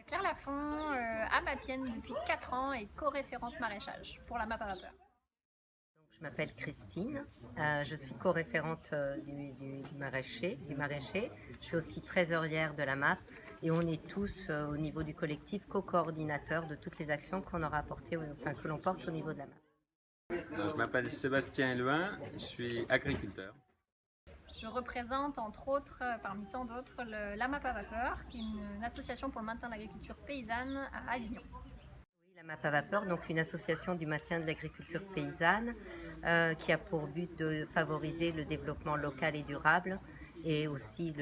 Claire Lafont, amapienne depuis 4 ans et co-référente maraîchage pour la MAP à vapeur. Je m'appelle Christine, je suis co-référente du maraîcher. Je suis aussi trésorière de la MAP et on est tous au niveau du collectif co-coordinateurs de toutes les actions qu'on aura apportées, que l'on porte au niveau de la MAP. Alors, je m'appelle Sébastien Elouin, je suis agriculteur. Je représente entre autres, parmi tant d'autres, la MAP à vapeur, qui est une association pour le maintien de l'agriculture paysanne à Avignon. Oui, la MAP à vapeur, donc une association du maintien de l'agriculture paysanne qui a pour but de favoriser le développement local et durable et aussi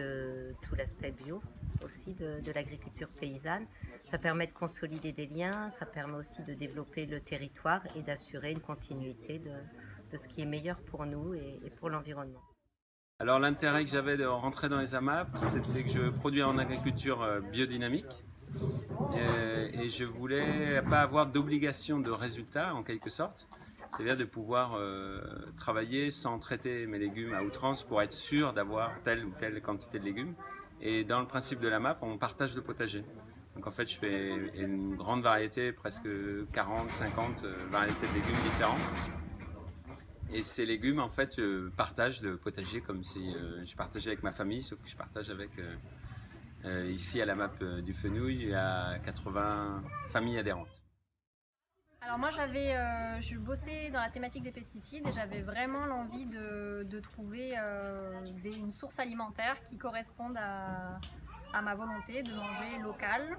tout l'aspect bio aussi de l'agriculture paysanne. Ça permet de consolider des liens, ça permet aussi de développer le territoire et d'assurer une continuité de ce qui est meilleur pour nous et pour l'environnement. Alors l'intérêt que j'avais de rentrer dans les AMAP, c'était que je produis en agriculture biodynamique et je voulais pas avoir d'obligation de résultat en quelque sorte. C'est-à-dire de pouvoir travailler sans traiter mes légumes à outrance pour être sûr d'avoir telle ou telle quantité de légumes. Et dans le principe de la MAP, on partage le potager. Donc en fait, je fais une grande variété, presque 40, 50 variétés de légumes différents. Et ces légumes, en fait, je partage le potager comme si je partageais avec ma famille, sauf que je partage avec, ici à la MAP du Fenouil, il y a 80 familles adhérentes. Alors moi je bossais dans la thématique des pesticides et j'avais vraiment l'envie de trouver une source alimentaire qui corresponde à ma volonté de manger local,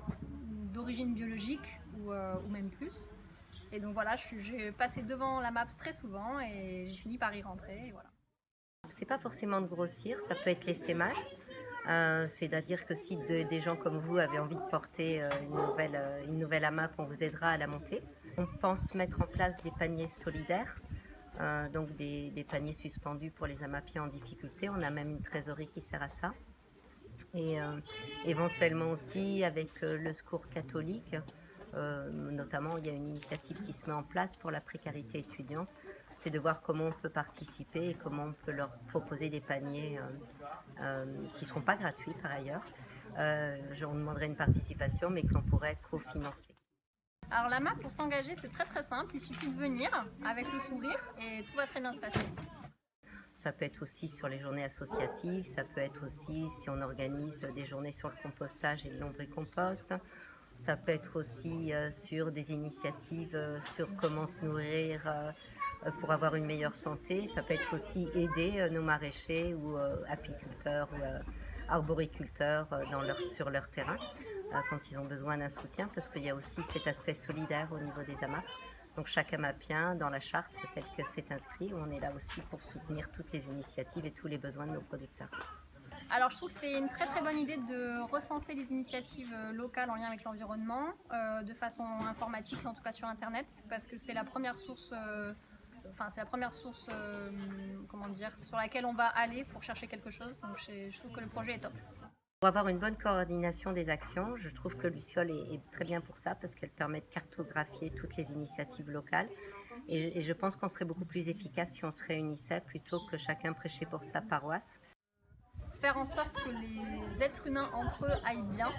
d'origine biologique ou même plus. Et donc voilà, j'ai passé devant la MAPS très souvent et j'ai fini par y rentrer. Et voilà. C'est pas forcément de grossir, ça peut être l'essaimage. C'est-à-dire que si des gens comme vous avez envie de porter une nouvelle AMAP, on vous aidera à la monter. On pense mettre en place des paniers solidaires, donc des paniers suspendus pour les AMAPiens en difficulté. On a même une trésorerie qui sert à ça. Et éventuellement aussi avec le Secours catholique, notamment il y a une initiative qui se met en place pour la précarité étudiante. C'est de voir comment on peut participer et comment on peut leur proposer des paniers qui ne seront pas gratuits par ailleurs. On demanderait une participation mais que l'on pourrait cofinancer. Alors la MAP, pour s'engager, c'est très très simple. Il suffit de venir avec le sourire et tout va très bien se passer. Ça peut être aussi sur les journées associatives, ça peut être aussi si on organise des journées sur le compostage et le lombricompost. Ça peut être aussi sur des initiatives sur comment se nourrir pour avoir une meilleure santé. Ça peut être aussi aider nos maraîchers ou apiculteurs ou arboriculteurs sur leur terrain quand ils ont besoin d'un soutien, parce qu'il y a aussi cet aspect solidaire au niveau des AMAP. Donc chaque AMAPien, dans la charte telle que c'est inscrit, on est là aussi pour soutenir toutes les initiatives et tous les besoins de nos producteurs. Alors je trouve que c'est une très très bonne idée de recenser les initiatives locales en lien avec l'environnement de façon informatique, en tout cas sur internet, parce que c'est la première source, sur laquelle on va aller pour chercher quelque chose. Donc je trouve que le projet est top. Pour avoir une bonne coordination des actions, je trouve que Luciole est très bien pour ça parce qu'elle permet de cartographier toutes les initiatives locales et je pense qu'on serait beaucoup plus efficace si on se réunissait plutôt que chacun prêchait pour sa paroisse. Faire en sorte que les êtres humains entre eux aillent bien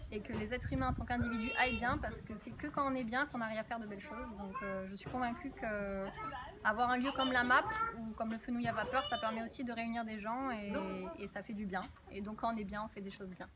et que les êtres humains en tant qu'individus aillent bien, parce que c'est que quand on est bien qu'on arrive à faire de belles choses. Donc je suis convaincue qu'avoir un lieu comme la MAP ou comme le Fenouil à vapeur, ça permet aussi de réunir des gens et ça fait du bien. Et donc quand on est bien, on fait des choses bien.